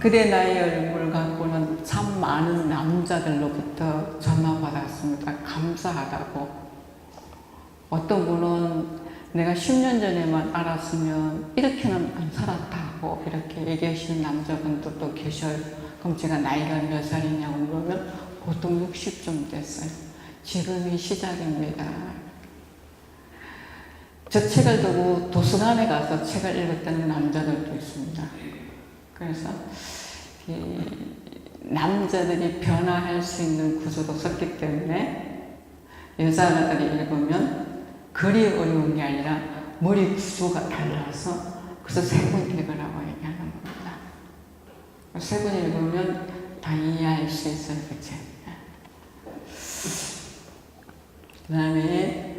그대 나의 얼굴 갖고는 참 많은 남자들로부터 전화 받았습니다. 감사하다고. 어떤 분은 내가 10년 전에만 알았으면 이렇게는 안 살았다고 이렇게 얘기하시는 남자분들도 계셔요. 그럼 제가 나이가 몇 살이냐고 물으면 보통 60좀 됐어요. 지금이 시작입니다. 저 책을 두고 도서관에 가서 책을 읽었다는 남자들도 있습니다. 그래서 남자들이 변화할 수 있는 구조도 썼기 때문에 여자들이 읽으면 글이 어려운 게 아니라 머리 구조가 달라서 그래서 세 번 읽으라고 얘기하는 겁니다. 세 번 읽으면 다 이해할 수 있어요. 그치? 그 다음에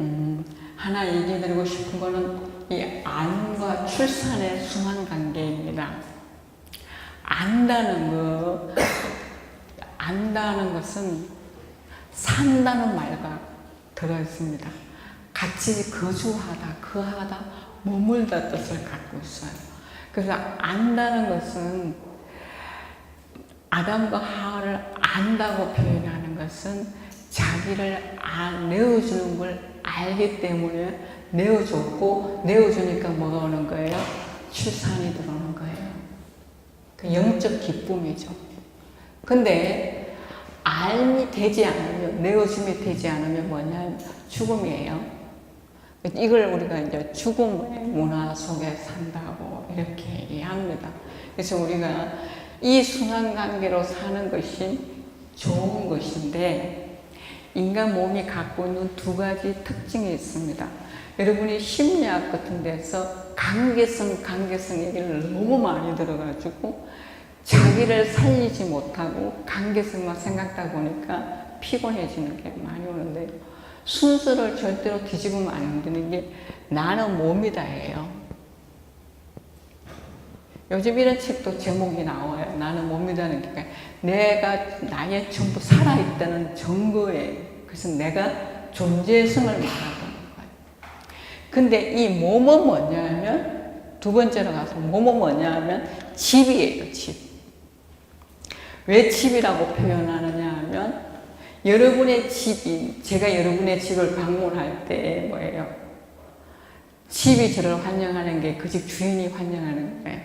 하나 얘기 드리고 싶은 거는 이 안과 출산의 순환 관계입니다. 안다는 것은 산다는 말과 들어있습니다. 같이 거주하다, 거하다, 머물다 뜻을 갖고 있어요. 그래서 안다는 것은 아담과 하와를 안다고 표현하는 것은 자기를 내어주는 걸 알기 때문에 내어줬고, 내어주니까 뭐가 오는 거예요? 출산이 들어오는 거예요. 그 영적 기쁨이죠. 근데 알미 되지 않으면, 내어줌이 되지 않으면 뭐냐면 죽음이에요. 이걸 우리가 이제 죽음의 문화 속에 산다고 이렇게 얘기합니다. 그래서 우리가 이 순환관계로 사는 것이 좋은 것인데, 인간 몸이 갖고 있는 두 가지 특징이 있습니다. 여러분이 심리학 같은 데서 관계성 얘기를 너무 많이 들어가지고 자기를 살리지 못하고 관계성만 생각하다 보니까 피곤해지는 게 많이 오는데요. 순서를 절대로 뒤집으면 안 되는 게 나는 몸이다예요. 요즘 이런 책도 제목이 나와요. 나는 몸이다는 게 내가 나의 전부 살아있다는 증거예요. 그래서 내가 존재성을 말하는 거예요. 근데 이 몸은 뭐냐면 두 번째로 가서 몸은 뭐냐면 집이에요. 집. 왜 집이라고 표현하느냐 하면 여러분의 집이, 제가 여러분의 집을 방문할 때 뭐예요? 집이 저를 환영하는 게 그 집 주인이 환영하는 거예요.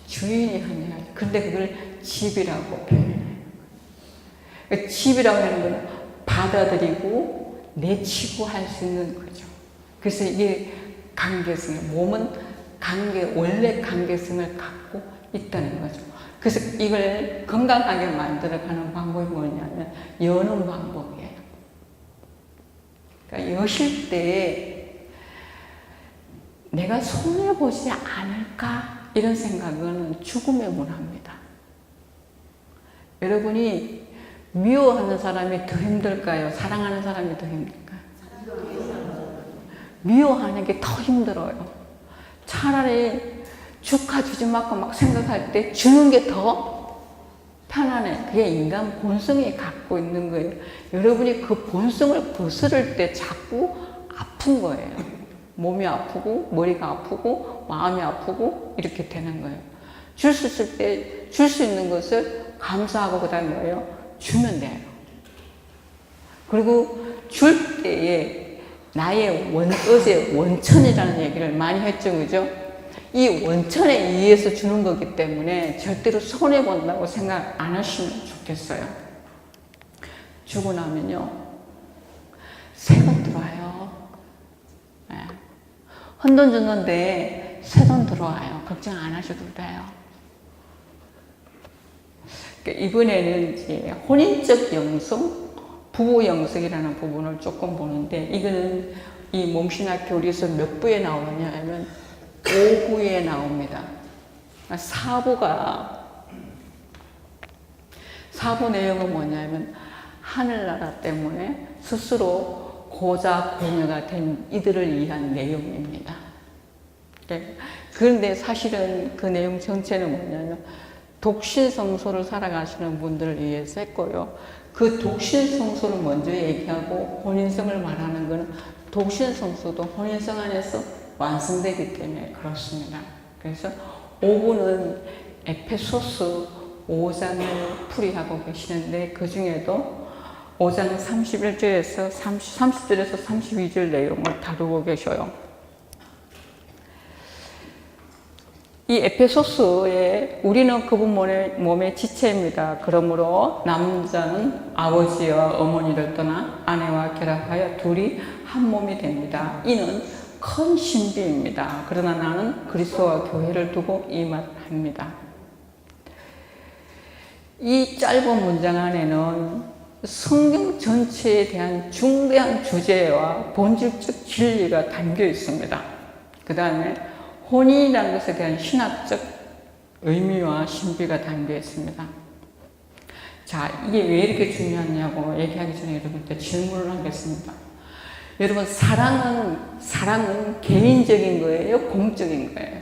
주인이 환영하죠. 근데 그걸 집이라고 표현해요. 그러니까 집이라고 하는 건 받아들이고 내치고 할 수 있는 거죠. 그래서 이게 관계성, 몸은 원래 관계성을 갖고 있다는 거죠. 그래서 이걸 건강하게 만들어가는 방법이 뭐냐면 여는 방법이에요. 그러니까 여실 때 내가 손해보지 않을까 이런 생각은 죽음의 문화입니다. 여러분이 미워하는 사람이 더 힘들까요? 사랑하는 사람이 더 힘들까요? 미워하는 게 더 힘들어요. 차라리 주카 주지 말고 막 생각할 때 주는 게 더 편안해. 그게 인간 본성이 갖고 있는 거예요. 여러분이 그 본성을 거스를 때 자꾸 아픈 거예요. 몸이 아프고 머리가 아프고 마음이 아프고 이렇게 되는 거예요. 줄 수 있을 때 줄 수 있는 것을 감사하고 그 다음에 뭐예요? 주면 돼요. 그리고 줄 때에 나의 어제 원천이라는 얘기를 많이 했죠. 그죠? 이 원천에 의해서 주는 거기 때문에 절대로 손해본다고 생각 안 하시면 좋겠어요. 주고 나면요, 새 돈 들어와요. 네. 헌돈 주는데 새 돈 들어와요. 걱정 안 하셔도 돼요. 이번에는 이제 혼인적 영성, 부부 영성이라는 부분을 조금 보는데, 이거는 이 몸신학 교리에서 몇 부에 나오느냐 하면 5부에 나옵니다. 4부 내용은 뭐냐면 하늘나라 때문에 스스로 고자 공여가 된 이들을 위한 내용입니다. 그런데 사실은 그 내용 전체는 뭐냐면 독신성소를 살아가시는 분들을 위해서 했고요. 그 독신성소를 먼저 얘기하고 혼인성을 말하는 것은 독신성소도 혼인성 안에서 완성되기 때문에 그렇습니다. 그래서 5부는 에페소스 5장을 풀이하고 계시는데 그 중에도 5장 31절에서 30절에서 32절 내용을 다루고 계셔요. 이 에페소스에 우리는 그분 몸의 지체입니다. 그러므로 남자는 아버지와 어머니를 떠나 아내와 결합하여 둘이 한 몸이 됩니다. 이는 큰 신비입니다. 그러나 나는 그리스도와 교회를 두고 이 말을 합니다. 이 짧은 문장 안에는 성경 전체에 대한 중대한 주제와 본질적 진리가 담겨 있습니다. 그 다음에 혼인이라는 것에 대한 신학적 의미와 신비가 담겨 있습니다. 자, 이게 왜 이렇게 중요하냐고 얘기하기 전에 여러분께 질문을 하겠습니다. 여러분, 사랑은 개인적인 거예요? 공적인 거예요?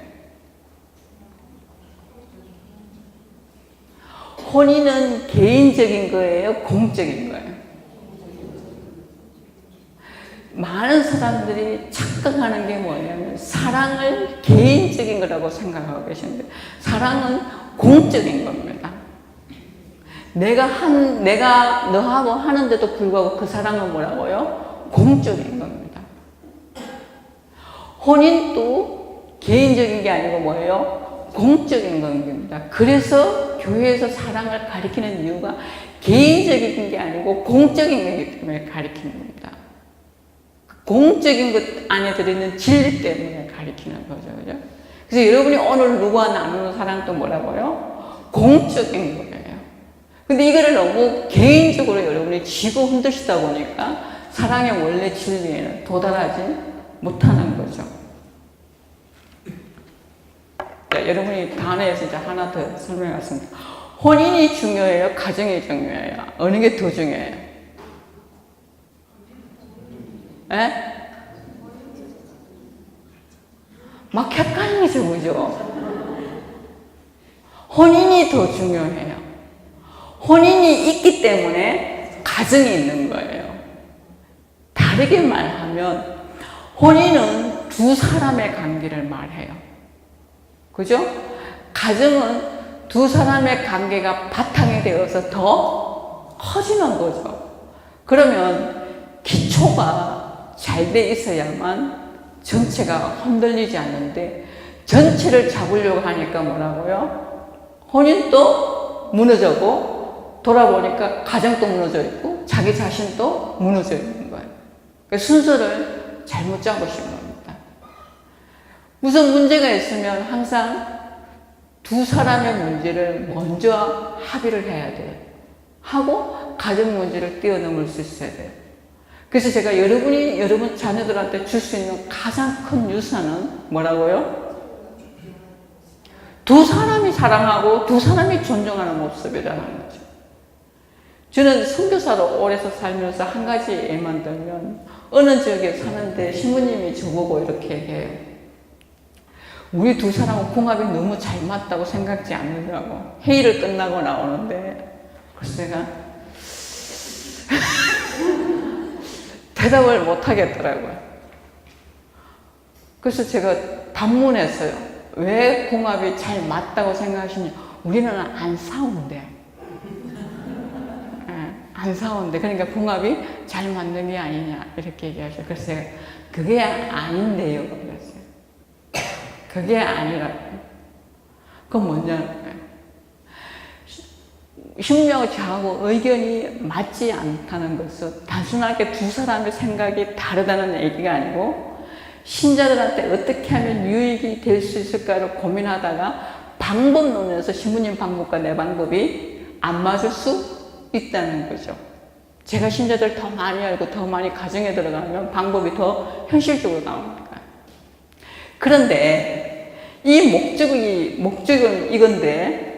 혼인은 개인적인 거예요? 공적인 거예요? 많은 사람들이 착각하는 게 뭐냐면 사랑을 개인적인 거라고 생각하고 계신데 사랑은 공적인 겁니다. 내가 너하고 하는데도 불구하고 그 사랑은 뭐라고요? 공적인 겁니다. 혼인도 개인적인 게 아니고 뭐예요? 공적인 겁니다. 그래서 교회에서 사랑을 가리키는 이유가 개인적인 게 아니고 공적인 거기 때문에 가리키는 겁니다. 공적인 것 안에 들어있는 진리 때문에 가리키는 거죠. 그죠? 그래서 여러분이 오늘 누구와 나누는 사랑도 뭐라고요? 공적인 거예요. 근데 이거를 너무 개인적으로 여러분이 쥐고 흔드시다 보니까 사랑의 원래 진리에는 도달하지 못하는 거죠. 자, 여러분이 단어에서 이제 하나 더 설명하겠습니다. 혼인이 중요해요? 가정이 중요해요? 어느 게 더 중요해요? 에? 막 헷갈리죠, 그죠? 혼인이 더 중요해요. 혼인이 있기 때문에 가정이 있는 거예요. 다르게 말하면 혼인은 두 사람의 관계를 말해요. 그죠? 가정은 두 사람의 관계가 바탕이 되어서 더 커지는 거죠. 그러면 기초가 잘 돼 있어야만 전체가 흔들리지 않는데 전체를 잡으려고 하니까 뭐라고요? 혼인도 무너져고 돌아보니까 가정도 무너져 있고 자기 자신도 무너져 있는 거예요. 그러니까 순서를 잘못 잡으신 겁니다. 무슨 문제가 있으면 항상 두 사람의 문제를 먼저 합의를 해야 돼요. 하고 가정 문제를 뛰어넘을 수 있어야 돼요. 그래서 제가 여러분 자녀들한테 줄 수 있는 가장 큰 유산은 뭐라고요? 두 사람이 사랑하고 두 사람이 존중하는 모습이라는 거죠. 저는 선교사로 오래 살면서 한 가지 예만 들면 어느 지역에 사는데 신부님이 저보고 이렇게 얘기해요. 우리 두 사람은 궁합이 너무 잘 맞다고 생각지 않느냐고. 회의를 끝나고 나오는데 그래서 제가 대답을 못 하겠더라고요. 그래서 제가 반문했어요. 왜 궁합이 잘 맞다고 생각하시냐? 우리는 안 싸운대. 안 싸운대. 그러니까 궁합이 잘 맞는 게 아니냐 이렇게 얘기하셔요. 그래서 제가 그게 아닌데요. 그랬어요. 그게 아니라고. 그건 뭐냐? 신부하고 저하고 의견이 맞지 않다는 것은 단순하게 두 사람의 생각이 다르다는 얘기가 아니고 신자들한테 어떻게 하면 유익이 될 수 있을까를 고민하다가 방법론에서 신부님 방법과 내 방법이 안 맞을 수 있다는 거죠. 제가 신자들 더 많이 알고 더 많이 가정에 들어가면 방법이 더 현실적으로 나오니까. 그런데 이 목적은 이건데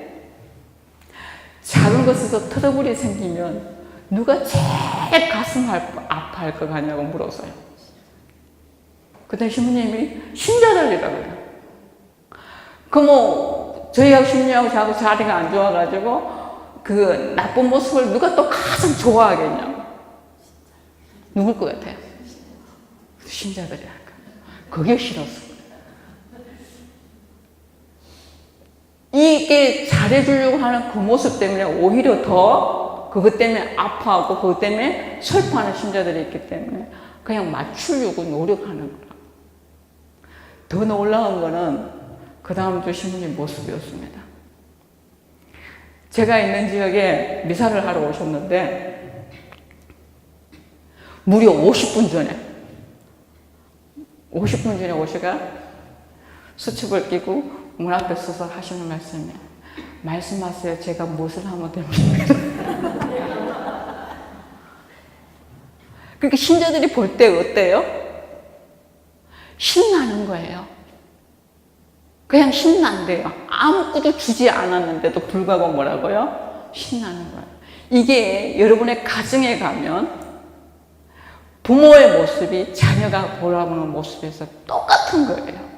작은 것에서 트러블이 생기면 누가 제일 가슴 아파할 것 같냐고 물었어요. 그때 신부님이 신자들이라고요. 저희하고 신부님하고 저하고 자리가 안 좋아가지고 그 나쁜 모습을 누가 또 가장 좋아하겠냐? 누굴 것 같아요? 신자들이랄까. 그게 싫었어요. 이게 잘해주려고 하는 그 모습 때문에 오히려 더 그것 때문에 아파하고 그것 때문에 슬퍼하는 신자들이 있기 때문에 그냥 맞추려고 노력하는 거라. 더 놀라운 거는 그 다음 주 신부님 모습이었습니다. 제가 있는 지역에 미사를 하러 오셨는데 무려 50분 전에 오시가 수첩을 끼고 문 앞에 서서 하시는 말씀이 말씀하세요. 제가 무엇을 하면 됩니까? 그러니까 신자들이 볼 때 어때요? 신나는 거예요. 그냥 신난대요. 아무것도 주지 않았는데도 불구하고 뭐라고요? 신나는 거예요. 이게 여러분의 가정에 가면 부모의 모습이 자녀가 보라보는 모습에서 똑같은 거예요.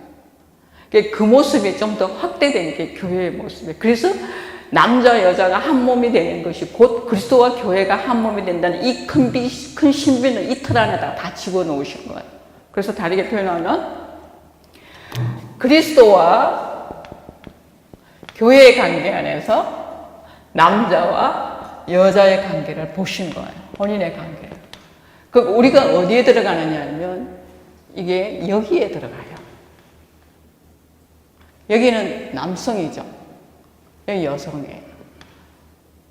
그 모습이 좀 더 확대된 게 교회의 모습이에요. 그래서 남자 여자가 한 몸이 되는 것이 곧 그리스도와 교회가 한 몸이 된다는 이 큰 신비는 이틀 안에다 다 집어넣으신 거예요. 그래서 다르게 표현하면 그리스도와 교회의 관계 안에서 남자와 여자의 관계를 보신 거예요. 혼인의 관계를. 그 우리가 어디에 들어가느냐 하면 이게 여기에 들어가요. 여기는 남성이죠. 여기 여성이에요.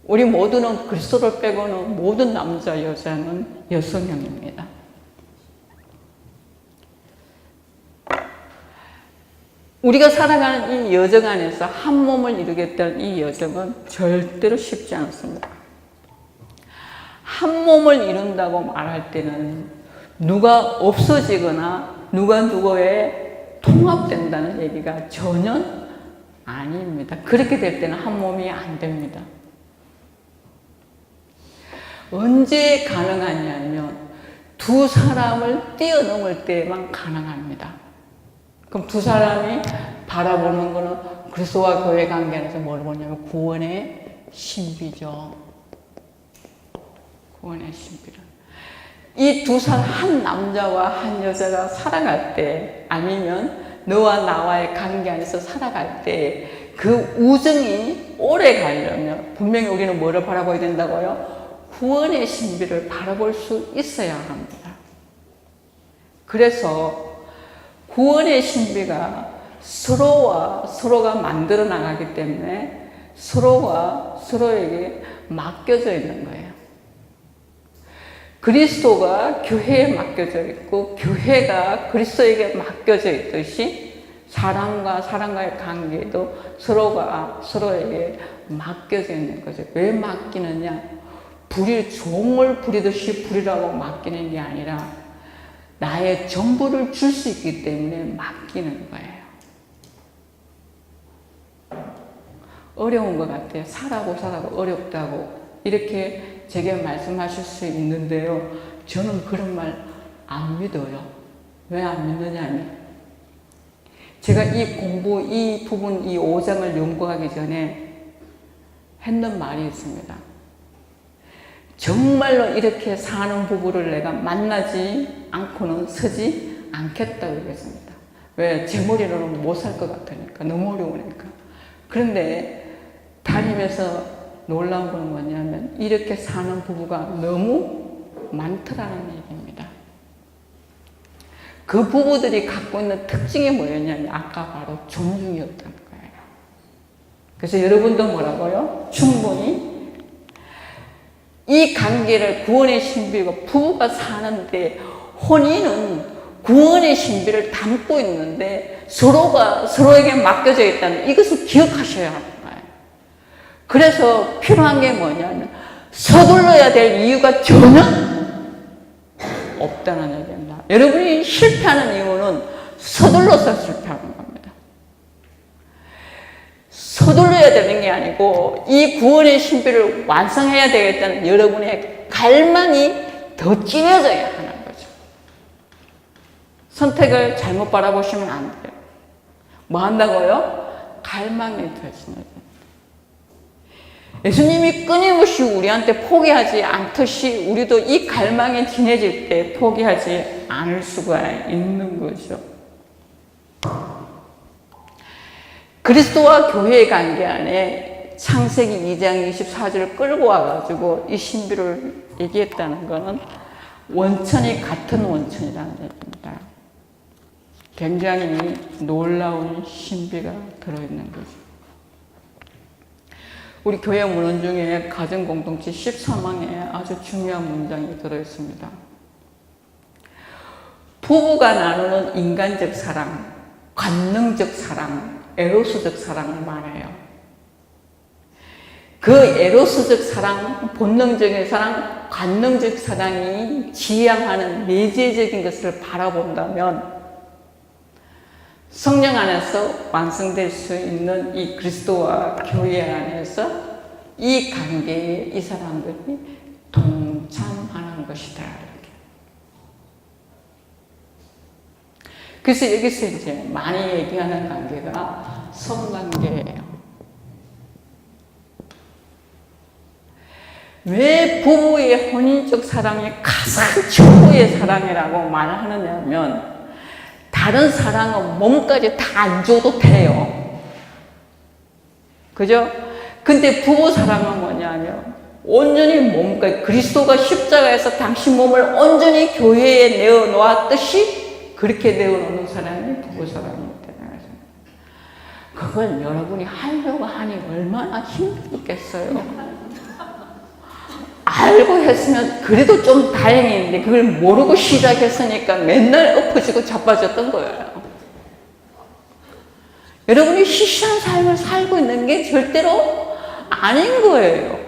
우리 모두는 그리스도를 빼고는 모든 남자 여자는 여성형입니다. 우리가 살아가는 이 여정 안에서 한 몸을 이루겠다는 이 여정은 절대로 쉽지 않습니다. 한 몸을 이룬다고 말할 때는 누가 없어지거나 누가 누구에 통합된다는 얘기가 전혀 아닙니다. 그렇게 될 때는 한 몸이 안 됩니다. 언제 가능하냐면 두 사람을 뛰어넘을 때만 가능합니다. 그럼 두 사람이 바라보는 거는 그리스도와 교회 관계 안에서 뭘 보냐면 구원의 신비죠. 구원의 신비를. 이 두 사람, 한 남자와 한 여자가 살아갈 때, 아니면 너와 나와의 관계 안에서 살아갈 때, 그 우정이 오래 가려면, 분명히 우리는 뭐를 바라봐야 된다고요? 구원의 신비를 바라볼 수 있어야 합니다. 그래서 구원의 신비가 서로와 서로가 만들어 나가기 때문에 서로가 서로에게 맡겨져 있는 거예요. 그리스도가 교회에 맡겨져 있고 교회가 그리스도에게 맡겨져 있듯이 사람과 사람과의 관계도 서로가 서로에게 맡겨져 있는 거죠. 왜 맡기느냐? 종을 부리듯이 부리라고 맡기는 게 아니라 나의 전부를 줄 수 있기 때문에 맡기는 거예요. 어려운 것 같아요. 살아고 어렵다고 이렇게 제게 말씀하실 수 있는데요. 저는 그런 말 안 믿어요. 왜 안 믿느냐면 제가 이 부분, 이 5장을 연구하기 전에 했는 말이 있습니다. 정말로 이렇게 사는 부부를 내가 만나지 않고는 서지 않겠다고 얘기했습니다. 왜? 제 머리로는 못 살 것 같으니까. 너무 어려우니까. 그런데 다니면서 놀라운 건 뭐냐면 이렇게 사는 부부가 너무 많더라는 얘기입니다. 그 부부들이 갖고 있는 특징이 뭐였냐면 아까 바로 존중이었다는 거예요. 그래서 여러분도 뭐라고요? 충분히 이 관계를 구원의 신비고 부부가 사는데 혼인은 구원의 신비를 담고 있는데 서로가 서로에게 맡겨져 있다는 이것을 기억하셔야 하는 거예요. 그래서 필요한 게 뭐냐면 서둘러야 될 이유가 전혀 없다는 얘기입니다. 여러분이 실패하는 이유는 서둘러서 실패하는 겁니다. 서둘러야 되는 게 아니고 이 구원의 신비를 완성해야 되겠다는 여러분의 갈망이 더 진해져야 하는 거죠. 선택을 잘못 바라보시면 안 돼요. 뭐 한다고요? 갈망이 더 진해져요. 예수님이 끊임없이 우리한테 포기하지 않듯이 우리도 이 갈망이 진해질 때 포기하지 않을 수가 있는 거죠. 그리스도와 교회의 관계 안에 창세기 2장 24절을 끌고 와가지고 이 신비를 얘기했다는 것은 원천이 같은 원천이라는 얘기입니다. 굉장히 놀라운 신비가 들어있는 거죠. 우리 교회 문헌 중에 가정공동체 13항에 아주 중요한 문장이 들어있습니다. 부부가 나누는 인간적 사랑, 관능적 사랑, 에로스적 사랑을 말해요. 그 에로스적 사랑, 본능적인 사랑, 관능적 사랑이 지향하는 내재적인 것을 바라본다면 성령 안에서 완성될 수 있는 이 그리스도와 교회 안에서 이 관계에 이 사람들이 동참하는 것이다. 이렇게. 그래서 여기서 이제 많이 얘기하는 관계가 성관계예요. 왜 부부의 혼인적 사랑이 가장 최고의 사랑이라고 말을 하느냐면 다른 사랑은 몸까지 다 안 줘도 돼요. 그죠? 근데 부부 사랑은 뭐냐면 온전히 몸까지 그리스도가 십자가에서 당신 몸을 온전히 교회에 내어놓았듯이 그렇게 내어놓는 사랑이 부부 사랑입니다. 그걸 여러분이 하려고 하니 얼마나 힘들겠어요. 알고 했으면 그래도 좀 다행인데 그걸 모르고 시작했으니까 맨날 엎어지고 자빠졌던 거예요. 여러분이 시시한 삶을 살고 있는 게 절대로 아닌 거예요.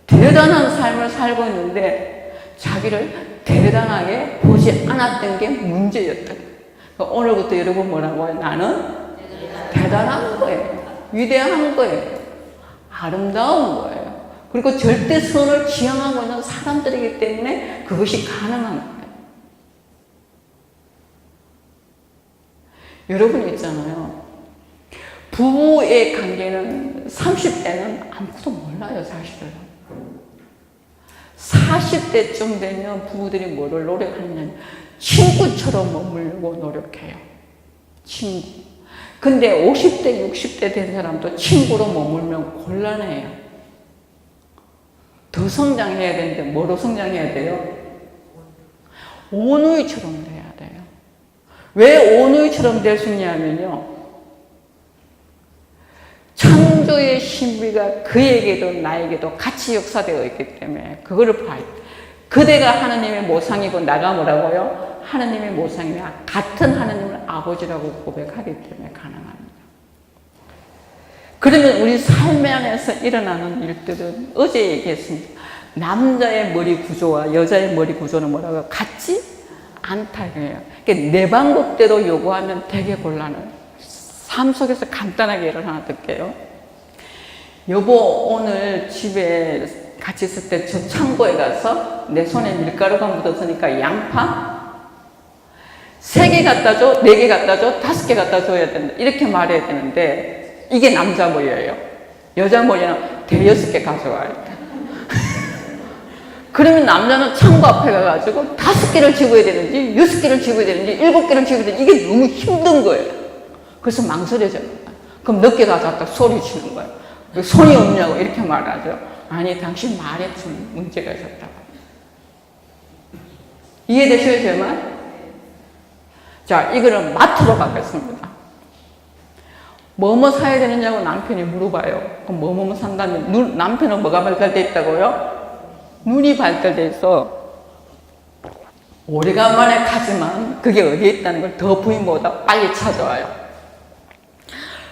대단한 삶을 살고 있는데 자기를 대단하게 보지 않았던 게 문제였다. 그러니까 오늘부터 여러분 뭐라고 해요? 나는 대단한 거예요. 위대한 거예요. 아름다운 거예요. 그리고 절대선을 지향하고 있는 사람들이기 때문에 그것이 가능한 거예요. 여러분 있잖아요. 부부의 관계는 30대는 아무것도 몰라요, 사실은. 40대쯤 되면 부부들이 뭐를 노력하느냐. 친구처럼 머물려고 노력해요. 친구. 근데 50대, 60대 된 사람도 친구로 머물면 곤란해요. 더 성장해야 되는데 뭐로 성장해야 돼요? 온누이처럼 돼야 돼요. 왜 온누이처럼 될 수 있냐면요. 창조의 신비가 그에게도 나에게도 같이 역사되어 있기 때문에 그거를 봐요. 그대가 하나님의 모상이고 나가 뭐라고요? 하나님의 모상이야. 같은 하나님을 아버지라고 고백하기 때문에 가능합니다. 그러면 우리 삶 안에서 일어나는 일들은 어제 얘기했습니다. 남자의 머리 구조와 여자의 머리 구조는 뭐라고요? 같지 않다 이거예요. 그러니까 내 방법대로 요구하면 되게 곤란해요. 삶 속에서 간단하게 예를 하나 들게요. 여보 오늘 집에 같이 있을 때 저 창고에 가서 내 손에 밀가루가 묻었으니까 양파 3개 갖다 줘, 4개 갖다 줘, 5개 갖다 줘야 된다. 이렇게 말해야 되는데 이게 남자 머리예요. 여자 머리는 5개 가져와요. 그러면 남자는 창고 앞에 가가지고 5개를 집어야 되는지 6개를 집어야 되는지 7개를 집어야 되는지 이게 너무 힘든 거예요. 그래서 망설여져요. 그럼 늦게 가져왔다 소리치는 거예요. 손이 없냐고 이렇게 말하죠. 아니 당신 말에 좀 문제가 있었다고. 이해되셔요 제 말? 자 이거는 마트로 가겠습니다. 뭐뭐 사야 되느냐고 남편이 물어봐요. 그럼 뭐뭐 산다면 남편은 뭐가 발달돼 있다고요? 눈이 발달돼 있어. 오래간만에 가지만 그게 어디에 있다는 걸 더 부인보다 빨리 찾아와요.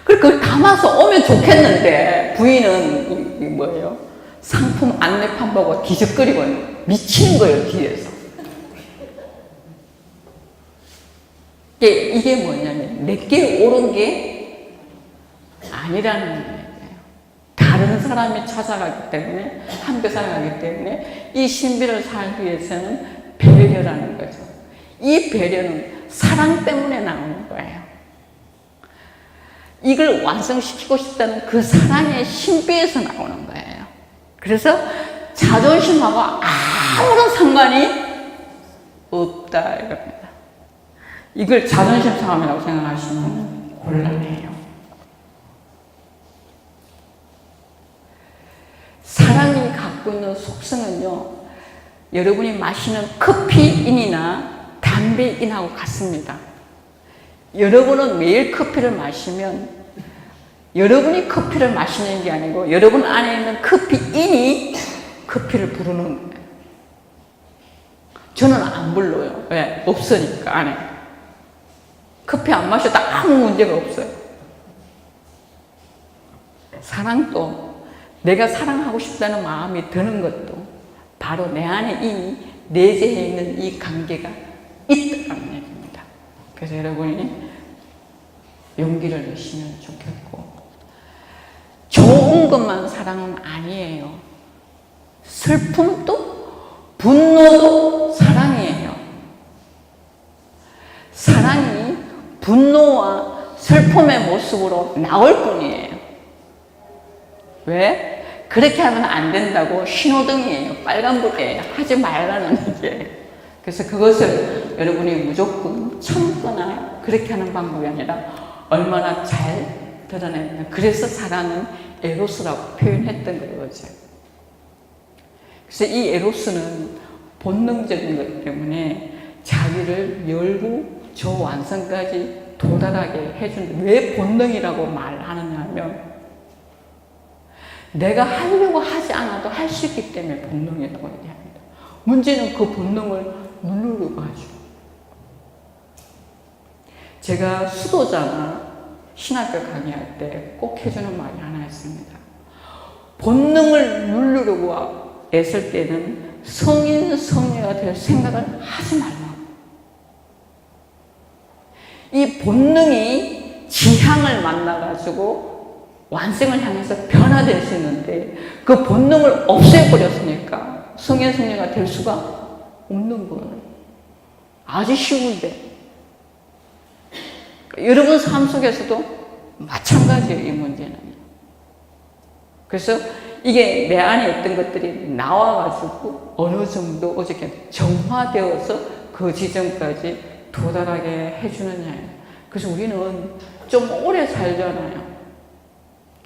그리고 그걸 담아서 오면 좋겠는데 부인은 이 뭐예요? 상품 안내판 보고 기적거리고 미치는 거예요 뒤에서. 이게 뭐냐면 내게 옳은 게 아니라는 거예요. 다른 사람이 찾아가기 때문에 함께 살아가기 때문에 이 신비를 살기 위해서는 배려라는 거죠. 이 배려는 사랑 때문에 나오는 거예요. 이걸 완성시키고 싶다는 그 사랑의 신비에서 나오는 거예요. 그래서 자존심하고 아무런 상관이 없다 이겁니다. 이걸 자존심 싸움이라고 생각하시면 곤란해요. 사랑이 갖고 있는 속성은요, 여러분이 마시는 커피인이나 담배인하고 같습니다. 여러분은 매일 커피를 마시면 여러분이 커피를 마시는 게 아니고 여러분 안에 있는 커피인이 커피를 부르는 거예요. 저는 안 불러요. 왜? 없으니까 안에. 커피 안 마셔도 아무 문제가 없어요. 사랑도 내가 사랑하고 싶다는 마음이 드는 것도 바로 내 안에 이미 내재해 있는 이 관계가 있다는 얘기입니다. 그래서 여러분이 용기를 내시면 좋겠고, 좋은 것만 사랑은 아니에요. 슬픔도 분노도 사랑이에요. 사랑이 분노와 슬픔의 모습으로 나올 뿐이에요. 왜? 그렇게 하면 안 된다고 신호등이에요. 빨간불이에요. 하지 말라는 얘기예요. 그래서 그것을 여러분이 무조건 참거나 그렇게 하는 방법이 아니라 얼마나 잘 드러내냐. 그래서 사랑은 에로스라고 표현했던 거죠. 그래서 이 에로스는 본능적인 것 때문에 자기를 열고 저 완성까지 도달하게 해준다. 왜 본능이라고 말하느냐 하면 내가 하려고 하지 않아도 할 수 있기 때문에 본능이라고 얘기합니다. 문제는 그 본능을 누르려고 하죠. 제가 수도자나 신학교 강의할 때 꼭 해주는 말이 하나 있습니다. 본능을 누르려고 애쓸 때는 성인, 성녀가 될 생각을 하지 말라고. 이 본능이 지향을 만나가지고 완성을 향해서 변화될 수 있는데 그 본능을 없애버렸으니까 성인, 성녀가 될 수가 없는 거예요. 아주 쉬운데. 여러분 삶 속에서도 마찬가지예요, 이 문제는. 그래서 이게 내 안에 있던 것들이 나와가지고 어느 정도 어저께 정화되어서 그 지점까지 도달하게 해주느냐예요. 그래서 우리는 좀 오래 살잖아요.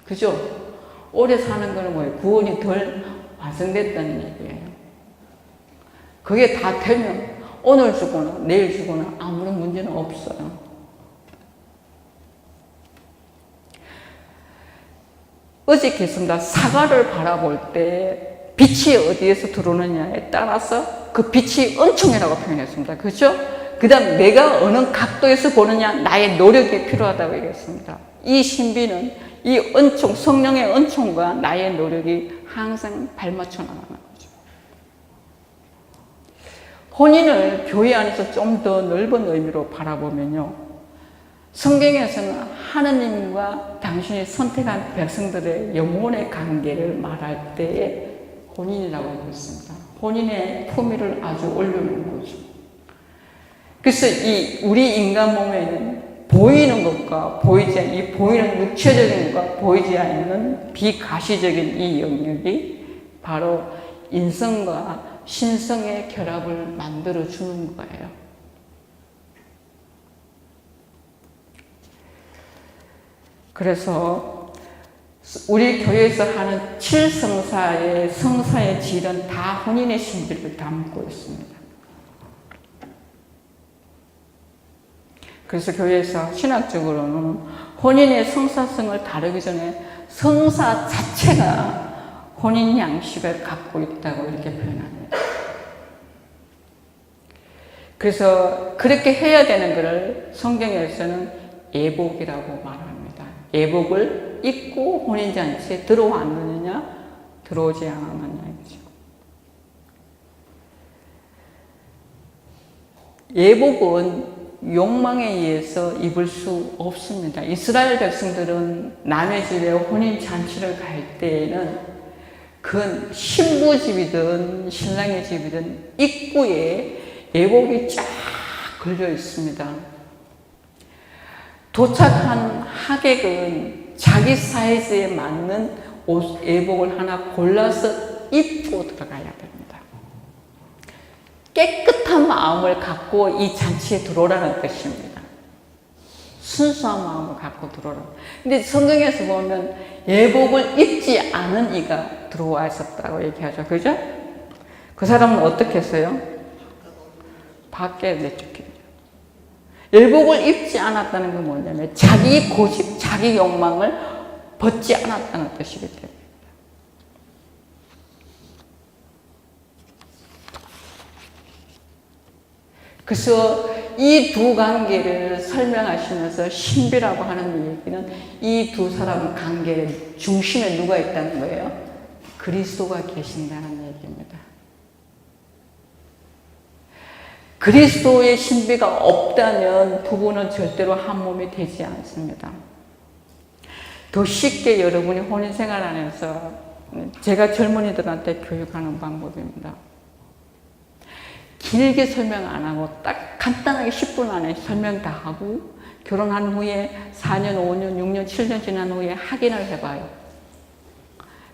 그죠? 오래 사는 거는 뭐예요? 구원이 덜 완성됐다는 얘기예요. 그게 다 되면 오늘 죽거나 내일 죽거나 아무런 문제는 없어요. 어저께 했습니다. 사과를 바라볼 때 빛이 어디에서 들어오느냐에 따라서 그 빛이 은총이라고 표현했습니다. 그렇죠? 그 다음 내가 어느 각도에서 보느냐, 나의 노력이 필요하다고 얘기했습니다. 이 신비는 이 은총, 성령의 은총과 나의 노력이 항상 발맞춰 나가는 거죠. 혼인을 교회 안에서 좀 더 넓은 의미로 바라보면요, 성경에서는 하느님과 당신이 선택한 백성들의 영혼의 관계를 말할 때에 혼인이라고 하고 있습니다. 혼인의 품위를 아주 올려놓은 거죠. 그래서 우리 인간 몸에는 보이는 것과 보이지 않는, 이 보이는 육체적인 것과 보이지 않는 비가시적인 이 영역이 바로 인성과 신성의 결합을 만들어 주는 거예요. 그래서 우리 교회에서 하는 7성사의 성사의 질은 다 혼인의 신비를 담고 있습니다. 그래서 교회에서 신학적으로는 혼인의 성사성을 다루기 전에 성사 자체가 혼인 양식을 갖고 있다고 이렇게 표현합니다. 그래서 그렇게 해야 되는 것을 성경에서는 예복이라고 말합니다. 예복을 입고 혼인잔치에 들어왔느냐, 들어오지 않았느냐이죠. 예복은 욕망에 의해서 입을 수 없습니다. 이스라엘 백성들은 남의 집에 혼인잔치를 갈 때에는 그건 신부 집이든 신랑의 집이든 입구에 예복이 쫙 걸려 있습니다. 도착한 하객은 자기 사이즈에 맞는 옷, 예복을 하나 골라서 입고 들어가야 됩니다. 깨끗한 마음을 갖고 이 잔치에 들어오라는 뜻입니다. 순수한 마음을 갖고 들어오라. 근데 성경에서 보면 예복을 입지 않은 이가 들어와 있었다고 얘기하죠. 그죠? 그 사람은 어떻게 했어요? 밖에 내쫓기죠. 예복을 입지 않았다는 건 뭐냐면 자기 고집, 자기 욕망을 벗지 않았다는 뜻이기 때문에. 그래서 이 두 관계를 설명하시면서 신비라고 하는 얘기는 이 두 사람 관계의 중심에 누가 있다는 거예요? 그리스도가 계신다는 얘기입니다. 그리스도의 신비가 없다면 부부는 절대로 한 몸이 되지 않습니다. 더 쉽게 여러분이 혼인생활 안에서 제가 젊은이들한테 교육하는 방법입니다. 길게 설명 안 하고 딱 간단하게 10분 안에 설명 다 하고 결혼한 후에 4년, 5년, 6년, 7년 지난 후에 확인을 해봐요.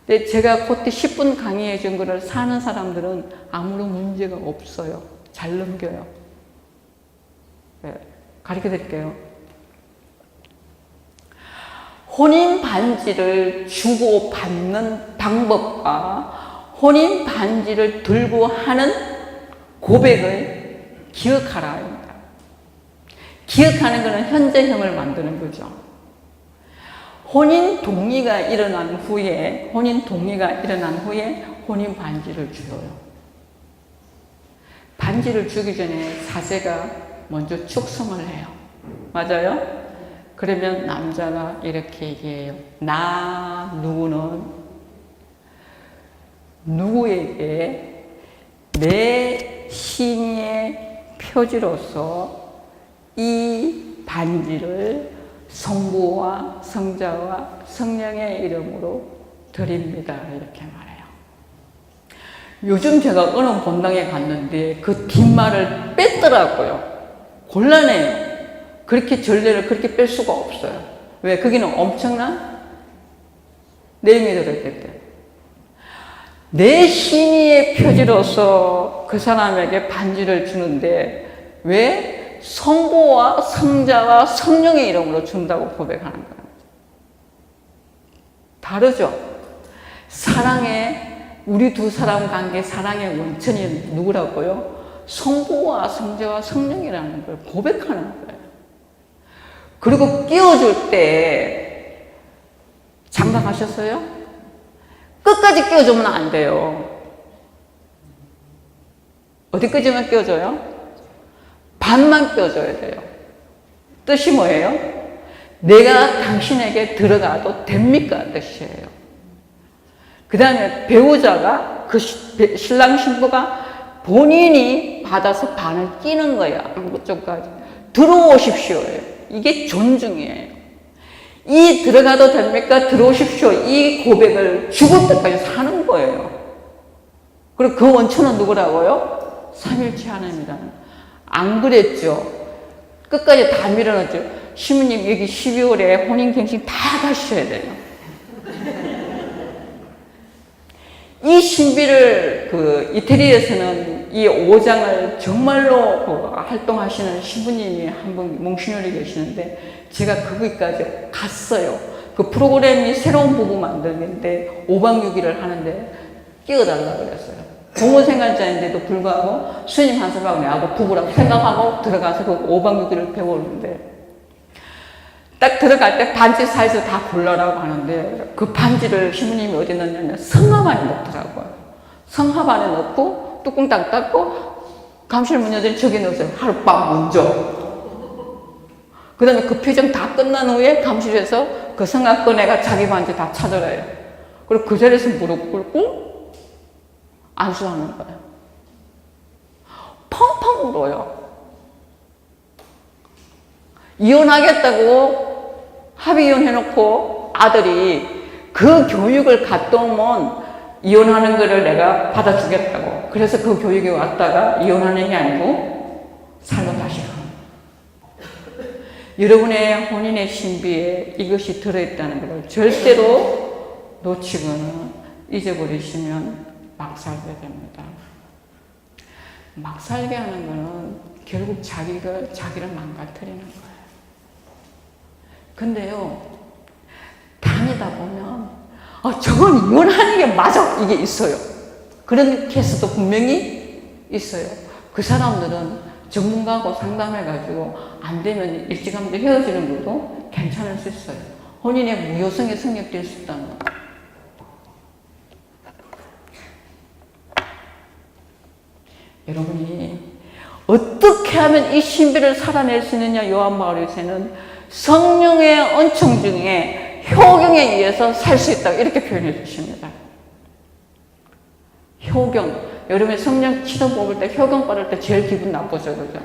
근데 제가 그때 10분 강의해 준 거를 사는 사람들은 아무런 문제가 없어요. 잘 넘겨요. 네, 가르쳐 드릴게요. 혼인 반지를 주고 받는 방법과 혼인 반지를 들고 하는 고백을 기억하라입니다. 기억하는 것은 현재형을 만드는 거죠. 혼인 동의가 일어난 후에 혼인 반지를 줘요. 반지를 주기 전에 사제가 먼저 축성을 해요. 맞아요? 그러면 남자가 이렇게 얘기해요. 나 누구는 누구에게 내 신의 표지로서 이 반지를 성부와 성자와 성령의 이름으로 드립니다. 이렇게 말해요. 요즘 제가 어느 본당에 갔는데 그 뒷말을 뺐더라고요. 곤란해요. 그렇게 전례를 그렇게 뺄 수가 없어요. 왜? 거기는 엄청난 내용이 들어있기 때문에. 내 신의의 표지로서 그 사람에게 반지를 주는데 왜 성부와 성자와 성령의 이름으로 준다고 고백하는 거예요? 다르죠? 우리 두 사람 관계 사랑의 원천이 누구라고요? 성부와 성자와 성령이라는 걸 고백하는 거예요. 그리고 끼워줄 때 장담하셨어요? 끝까지 끼워주면 안 돼요. 어디까지만 끼워줘요? 반만 끼워줘야 돼요. 뜻이 뭐예요? 내가 당신에게 들어가도 됩니까? 뜻이에요. 그 다음에 배우자가 그 신랑 신부가 본인이 받아서 반을 끼는 거야. 안쪽까지. 들어오십시오. 이게 존중이에요. 이 들어가도 됩니까? 들어오십시오. 이 고백을 죽을 때까지 사는 거예요. 그리고 그 원천은 누구라고요? 삼일체 하나님이다. 안 그랬죠? 끝까지 다 밀어넣었죠. 시부님 여기 12월에 혼인갱신 다 가셔야 돼요. 이 신비를 이태리에서는 이 5장을 정말로 활동하시는 신부님이 한 분 몽신요리 계시는데 제가 거기까지 갔어요. 그 프로그램이 새로운 부부 만들기인데 5박 6일을 하는데 끼워달라고 그랬어요. 공무생활자인데도 불구하고 스님 한 사람하고 내하고 부부라고 생각하고 들어가서 그 5박 6일을 배우는데 딱 들어갈 때 반지 사이즈 다 골라라고 하는데 그 반지를 신부님이 어디 넣냐면 성합 안에 넣더라고요. 성합 안에 넣고 뚜껑 딱 닫고 감실 문 여더니 저기 넣으세요. 하룻밤 먼저. 그 다음에 그 표정 다 끝난 후에 감실에서 그 성합 꺼내가 자기 반지 다 찾아라요. 그리고 그 자리에서 무릎 꿇고 안수하는 거예요. 펑펑 울어요. 이혼하겠다고 합의 이혼해놓고 아들이 그 교육을 갔다 오면 이혼하는 거를 내가 받아주겠다고. 그래서 그 교육에 왔다가 이혼하는 게 아니고 살로 다시 가. 여러분의 혼인의 신비에 이것이 들어있다는 것을 절대로 놓치거나 잊어버리시면 막 살게 됩니다. 막 살게 하는 거는 결국 자기를 망가뜨리는 거예요. 근데요, 다니다 보면, 저건 이혼하는 게 맞아! 이게 있어요. 그런 케이스도 분명히 있어요. 그 사람들은 전문가하고 상담해가지고 안 되면 일찌감치 헤어지는 것도 괜찮을 수 있어요. 혼인의 무효성이 성립될 수 있다는 거. 여러분이 어떻게 하면 이 신비를 살아낼 수 있느냐, 요한바울에서는 성령의 은총 중에 효경에 의해서 살 수 있다고 이렇게 표현해 주십니다. 효경. 여러분이 성령 기도 뽑을 때, 효경 받을 때 제일 기분 나쁘죠, 그죠?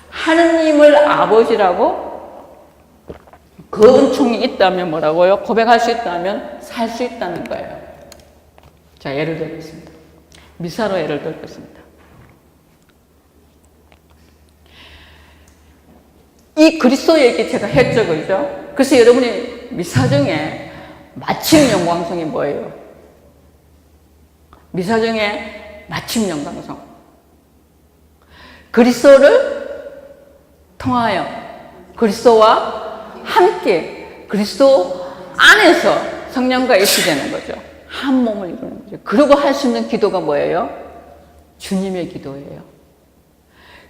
하느님을 아버지라고 그 은총이 있다면 뭐라고요? 고백할 수 있다면 살 수 있다는 거예요. 자, 예를 들겠습니다. 미사로 예를 들겠습니다. 이 그리스도 얘기 제가 했죠, 그죠? 그래서 여러분이 미사 중에 마침 영광성이 뭐예요? 미사 중에 마침 영광성. 그리스도를 통하여 그리스도와 함께 그리스도 안에서 성령과 일치 되는 거죠. 한 몸을 이루는 거죠. 그리고 할 수 있는 기도가 뭐예요? 주님의 기도예요.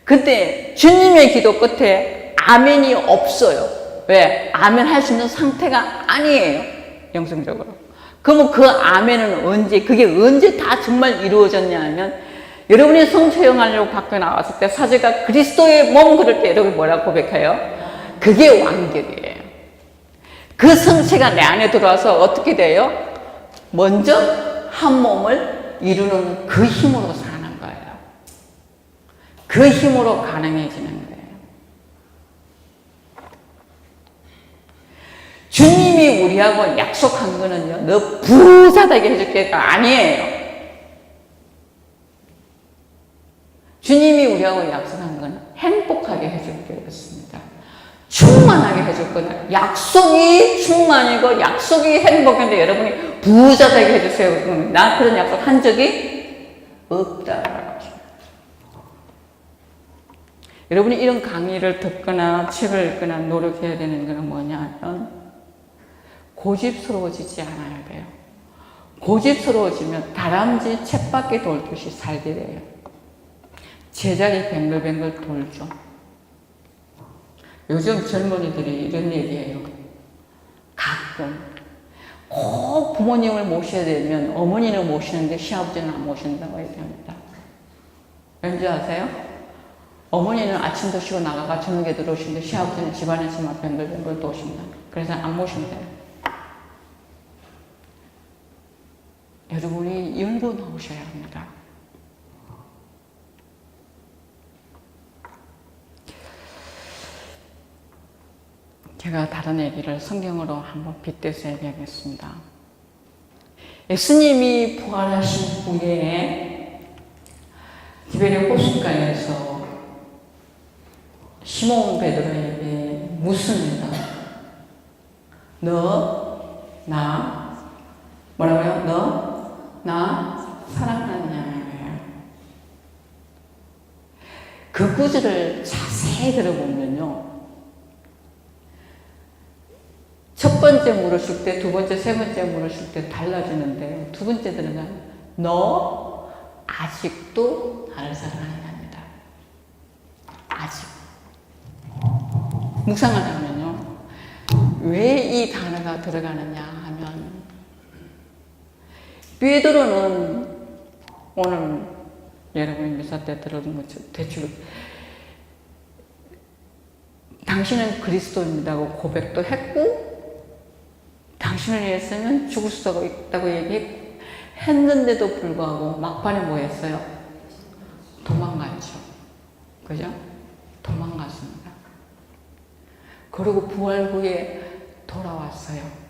근데 주님의 기도 끝에 아멘이 없어요. 왜? 아멘 할 수 있는 상태가 아니에요. 영성적으로. 그러면 그 아멘은 언제, 그게 언제 다 정말 이루어졌냐 하면, 여러분이 성체형하려고 밖에 나왔을 때 사제가 그리스도의 몸 그럴 때 여러분이 뭐라고 고백해요? 그게 완결이에요. 그 성체가 내 안에 들어와서 어떻게 돼요? 먼저 한 몸을 이루는 그 힘으로 사는 거예요. 그 힘으로 가능해지는 거예요. 주님이 우리하고 약속한 거는요, 너 부자 되게 해줄게가 아니에요. 주님이 우리하고 약속한 건 행복하게 해줄게 그렇습니다. 충만하게 해줄 거는 약속이 충만이고 약속이 행복인데 여러분이 부자 되게 해주세요. 그러면 나 그런 약속 한 적이 없다. 여러분이 이런 강의를 듣거나 책을 읽거나 노력해야 되는 것은 뭐냐 하면 고집스러워지지 않아야 돼요. 고집스러워지면 다람쥐 쳇바퀴 돌듯이 살게 돼요. 제자리 뱅글뱅글 돌죠. 요즘 젊은이들이 이런 얘기해요. 가끔 꼭 부모님을 모셔야 되면 어머니는 모시는데 시아버지는 안 모신다고 얘기합니다. 왠지 아세요? 어머니는 아침 드시고 나가가 저녁에 들어오시는데 시아버지는 집안에서만 뱅글뱅글 도신다. 그래서 안 모신대요. 여러분이 열고 나오셔야 합니다. 제가 다른 얘기를 성경으로 한번 빗대서 얘기하겠습니다. 예수님이 부활하신 후에 디베레 호숫가에서 시몬 베드로에게 묻습니다. 너, 나, 뭐라고요? 너, 나 사랑하느냐? 그 구절을 자세히 들어보면요. 첫 번째 물으실 때, 두 번째, 세 번째 물으실 때 달라지는데, 두 번째 들어가면 너 아직도 나를 사랑하느냐입니다. 아직. 묵상을 하면요. 왜 이 단어가 들어가느냐 하면 베드로는 오늘 여러분이 미사 때 들어준 것처럼 대충 당신은 그리스도입니다고 고백도 했고 당신을 위해서는 죽을 수도 있다고 얘기했는데도 불구하고 막판에 뭐 했어요? 도망갔죠. 그죠? 도망갔습니다. 그리고 부활 후에 돌아왔어요.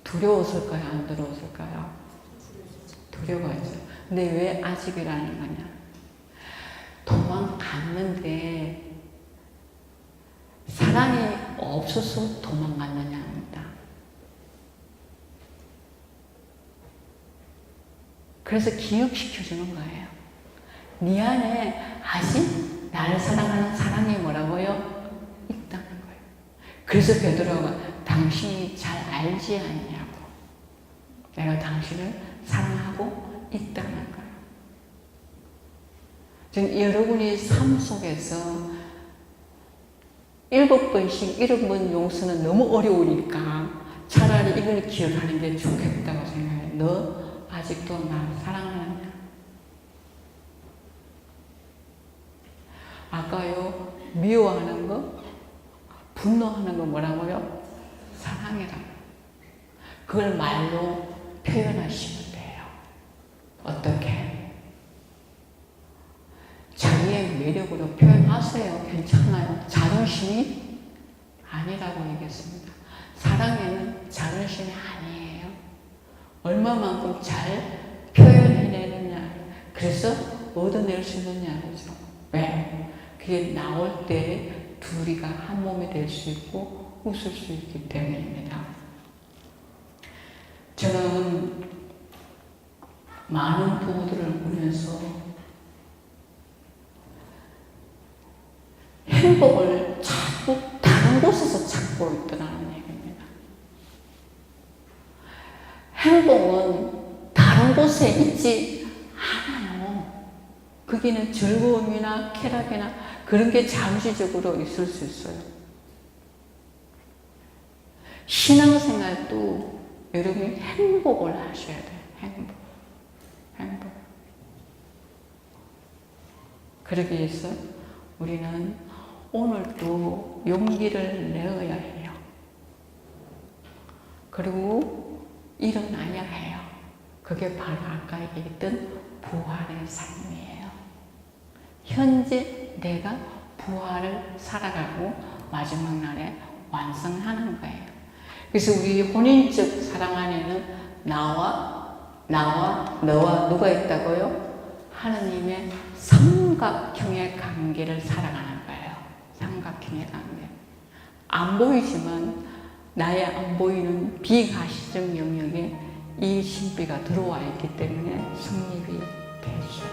두려웠을까요? 안 두려웠을까요? 두려워했죠. 근데 왜 아직이라는 거냐? 도망갔는데 사랑이 없어서 도망갔느냐 합니다. 그래서 기억시켜주는 거예요. 네 안에 아직 나를 사랑하는 사랑이 뭐라고요? 있다는 거예요. 그래서 베드로가 당신이 잘 알지 않냐고. 내가 당신을 사랑하고 있다는 거예요. 지금 여러분이 삶 속에서 7번씩 7번 용서는 너무 어려우니까 차라리 이걸 기억하는 게 좋겠다고 생각해요. 너 아직도 나를 사랑하느냐? 아까요, 미워하는 거, 분노하는 거 뭐라고요? 사랑이라고. 그걸 말로 표현하시면 돼요. 어떻게? 자기의 매력으로 표현하세요. 괜찮아요. 자존심이 아니라고 얘기했습니다. 사랑에는 자존심이 아니에요. 얼마만큼 잘 표현해내느냐. 그래서 얻어낼 수 있느냐죠. 왜? 그게 나올 때 둘이가 한 몸이 될 수 있고 웃을 수 있기 때문입니다. 저는 많은 부부들을 보면서 행복을 자꾸 다른 곳에서 찾고 있더라는 얘기입니다. 행복은 다른 곳에 있지 않아요. 거기는 즐거움이나 쾌락이나 그런 게 잠시적으로 있을 수 있어요. 신앙생활도 여러분이 행복을 하셔야 돼요. 행복. 그러기 위해서 우리는 오늘도 용기를 내어야 해요. 그리고 일어나야 해요. 그게 바로 아까 얘기했던 부활의 삶이에요. 현재 내가 부활을 살아가고 마지막 날에 완성하는 거예요. 그래서 우리 혼인적 사랑 안에는 나와 너와 누가 있다고요? 하느님의 삼각형의 관계를 살아가는 거예요. 삼각형의 관계. 안 보이지만 나의 안 보이는 비가시적 영역에 이 신비가 들어와 있기 때문에 성립이 되죠.